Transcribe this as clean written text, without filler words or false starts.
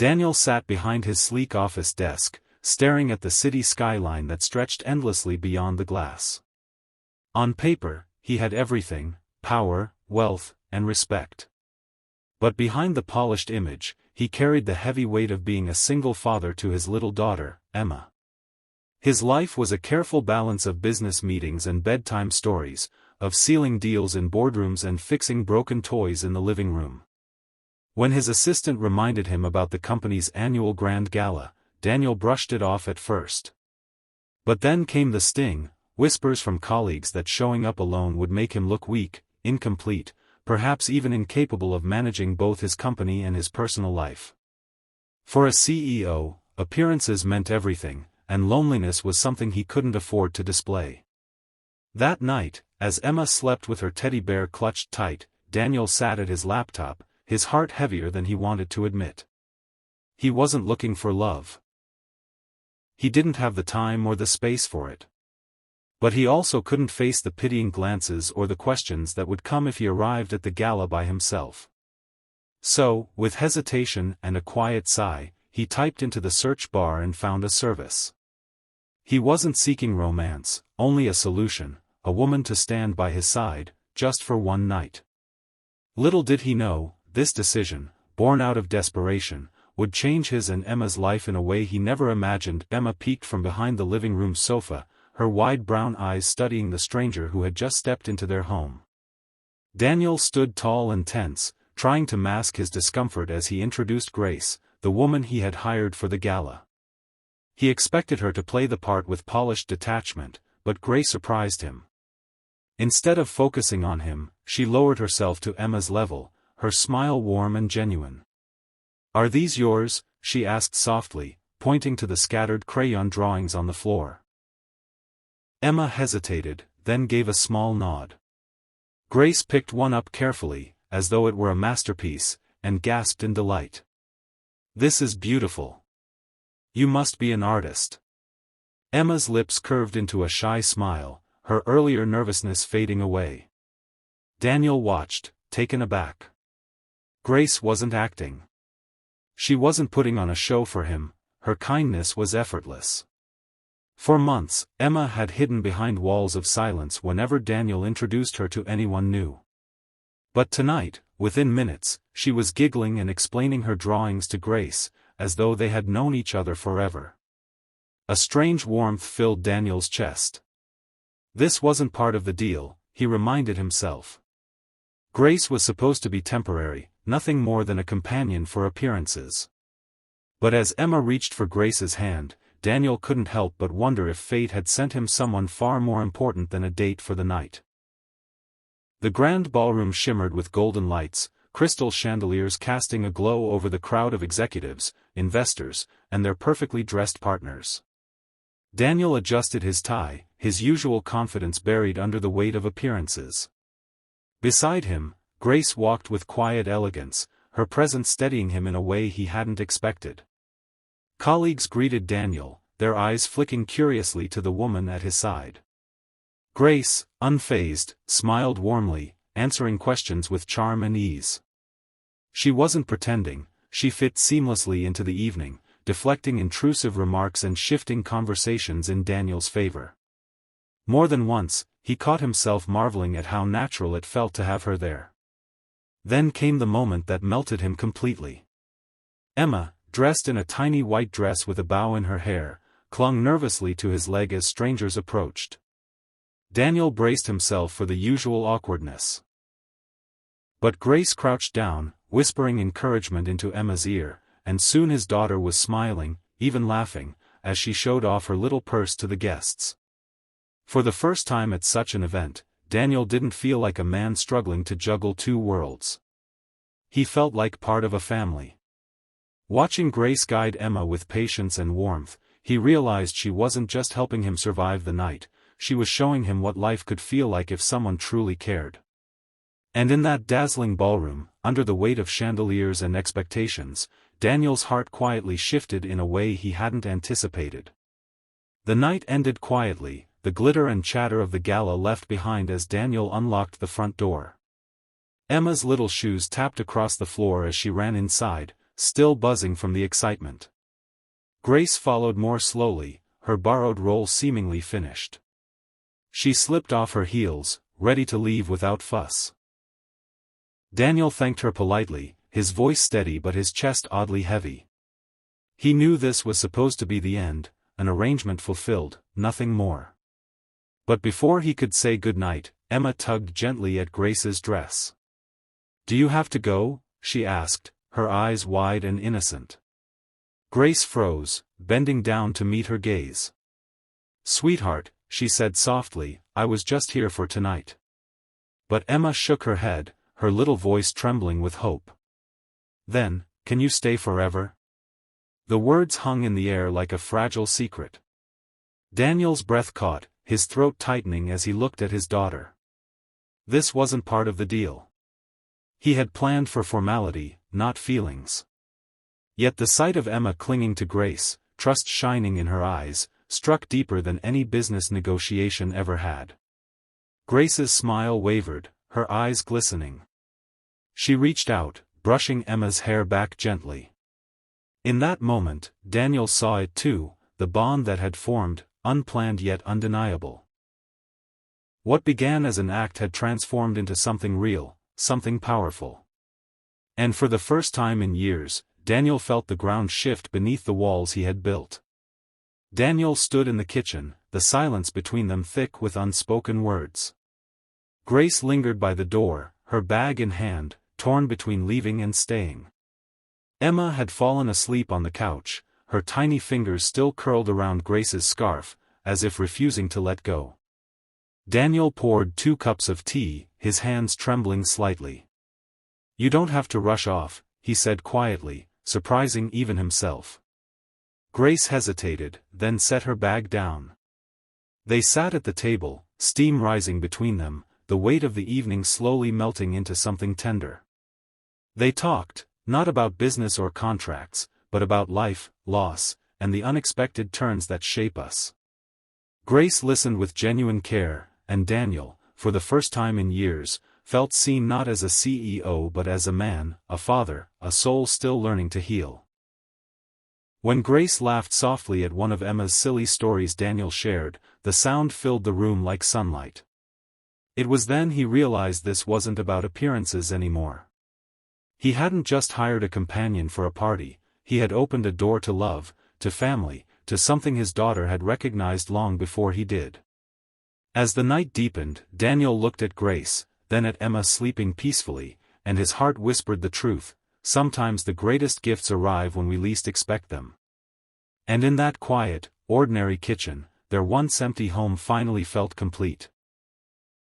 Daniel sat behind his sleek office desk, staring at the city skyline that stretched endlessly beyond the glass. On paper, he had everything: power, wealth, and respect. But behind the polished image, he carried the heavy weight of being a single father to his little daughter, Emma. His life was a careful balance of business meetings and bedtime stories, of sealing deals in boardrooms and fixing broken toys in the living room. When his assistant reminded him about the company's annual grand gala, Daniel brushed it off at first. But then came the sting: whispers from colleagues that showing up alone would make him look weak, incomplete, perhaps even incapable of managing both his company and his personal life. For a CEO, appearances meant everything, and loneliness was something he couldn't afford to display. That night, as Emma slept with her teddy bear clutched tight, Daniel sat at his laptop, his heart heavier than he wanted to admit. He wasn't looking for love. He didn't have the time or the space for it. But he also couldn't face the pitying glances or the questions that would come if he arrived at the gala by himself. So, with hesitation and a quiet sigh, he typed into the search bar and found a service. He wasn't seeking romance, only a solution, a woman to stand by his side, just for one night. Little did he know, this decision, born out of desperation, would change his and Emma's life in a way he never imagined. Emma peeked from behind the living room sofa, her wide brown eyes studying the stranger who had just stepped into their home. Daniel stood tall and tense, trying to mask his discomfort as he introduced Grace, the woman he had hired for the gala. He expected her to play the part with polished detachment, but Grace surprised him. Instead of focusing on him, she lowered herself to Emma's level, her smile warm and genuine. "Are these yours?" she asked softly, pointing to the scattered crayon drawings on the floor. Emma hesitated, then gave a small nod. Grace picked one up carefully, as though it were a masterpiece, and gasped in delight. "This is beautiful. You must be an artist." Emma's lips curved into a shy smile, her earlier nervousness fading away. Daniel watched, taken aback. Grace wasn't acting. She wasn't putting on a show for him, her kindness was effortless. For months, Emma had hidden behind walls of silence whenever Daniel introduced her to anyone new. But tonight, within minutes, she was giggling and explaining her drawings to Grace, as though they had known each other forever. A strange warmth filled Daniel's chest. This wasn't part of the deal, he reminded himself. Grace was supposed to be temporary, nothing more than a companion for appearances. But as Emma reached for Grace's hand, Daniel couldn't help but wonder if fate had sent him someone far more important than a date for the night. The grand ballroom shimmered with golden lights, crystal chandeliers casting a glow over the crowd of executives, investors, and their perfectly dressed partners. Daniel adjusted his tie, his usual confidence buried under the weight of appearances. Beside him, Grace walked with quiet elegance, her presence steadying him in a way he hadn't expected. Colleagues greeted Daniel, their eyes flicking curiously to the woman at his side. Grace, unfazed, smiled warmly, answering questions with charm and ease. She wasn't pretending, she fit seamlessly into the evening, deflecting intrusive remarks and shifting conversations in Daniel's favor. More than once, he caught himself marveling at how natural it felt to have her there. Then came the moment that melted him completely. Emma, dressed in a tiny white dress with a bow in her hair, clung nervously to his leg as strangers approached. Daniel braced himself for the usual awkwardness. But Grace crouched down, whispering encouragement into Emma's ear, and soon his daughter was smiling, even laughing, as she showed off her little purse to the guests. For the first time at such an event, Daniel didn't feel like a man struggling to juggle two worlds. He felt like part of a family. Watching Grace guide Emma with patience and warmth, he realized she wasn't just helping him survive the night, she was showing him what life could feel like if someone truly cared. And in that dazzling ballroom, under the weight of chandeliers and expectations, Daniel's heart quietly shifted in a way he hadn't anticipated. The night ended quietly, the glitter and chatter of the gala left behind as Daniel unlocked the front door. Emma's little shoes tapped across the floor as she ran inside, still buzzing from the excitement. Grace followed more slowly, her borrowed roll seemingly finished. She slipped off her heels, ready to leave without fuss. Daniel thanked her politely, his voice steady but his chest oddly heavy. He knew this was supposed to be the end, an arrangement fulfilled, nothing more. But before he could say goodnight, Emma tugged gently at Grace's dress. "Do you have to go?" she asked, her eyes wide and innocent. Grace froze, bending down to meet her gaze. "Sweetheart," she said softly, "I was just here for tonight." But Emma shook her head, her little voice trembling with hope. "Then, can you stay forever?" The words hung in the air like a fragile secret. Daniel's breath caught, his throat tightening as he looked at his daughter. This wasn't part of the deal. He had planned for formality, not feelings. Yet the sight of Emma clinging to Grace, trust shining in her eyes, struck deeper than any business negotiation ever had. Grace's smile wavered, her eyes glistening. She reached out, brushing Emma's hair back gently. In that moment, Daniel saw it too, the bond that had formed, unplanned yet undeniable. What began as an act had transformed into something real, something powerful. And for the first time in years, Daniel felt the ground shift beneath the walls he had built. Daniel stood in the kitchen, the silence between them thick with unspoken words. Grace lingered by the door, her bag in hand, torn between leaving and staying. Emma had fallen asleep on the couch, her tiny fingers still curled around Grace's scarf, as if refusing to let go. Daniel poured 2 cups of tea, his hands trembling slightly. "You don't have to rush off," he said quietly, surprising even himself. Grace hesitated, then set her bag down. They sat at the table, steam rising between them, the weight of the evening slowly melting into something tender. They talked, not about business or contracts, but about life, loss, and the unexpected turns that shape us. Grace listened with genuine care, and Daniel, for the first time in years, felt seen not as a CEO but as a man, a father, a soul still learning to heal. When Grace laughed softly at one of Emma's silly stories Daniel shared, the sound filled the room like sunlight. It was then he realized this wasn't about appearances anymore. He hadn't just hired a companion for a party, he had opened a door to love, to family, to something his daughter had recognized long before he did. As the night deepened, Daniel looked at Grace, then at Emma sleeping peacefully, and his heart whispered the truth: sometimes the greatest gifts arrive when we least expect them. And in that quiet, ordinary kitchen, their once empty home finally felt complete.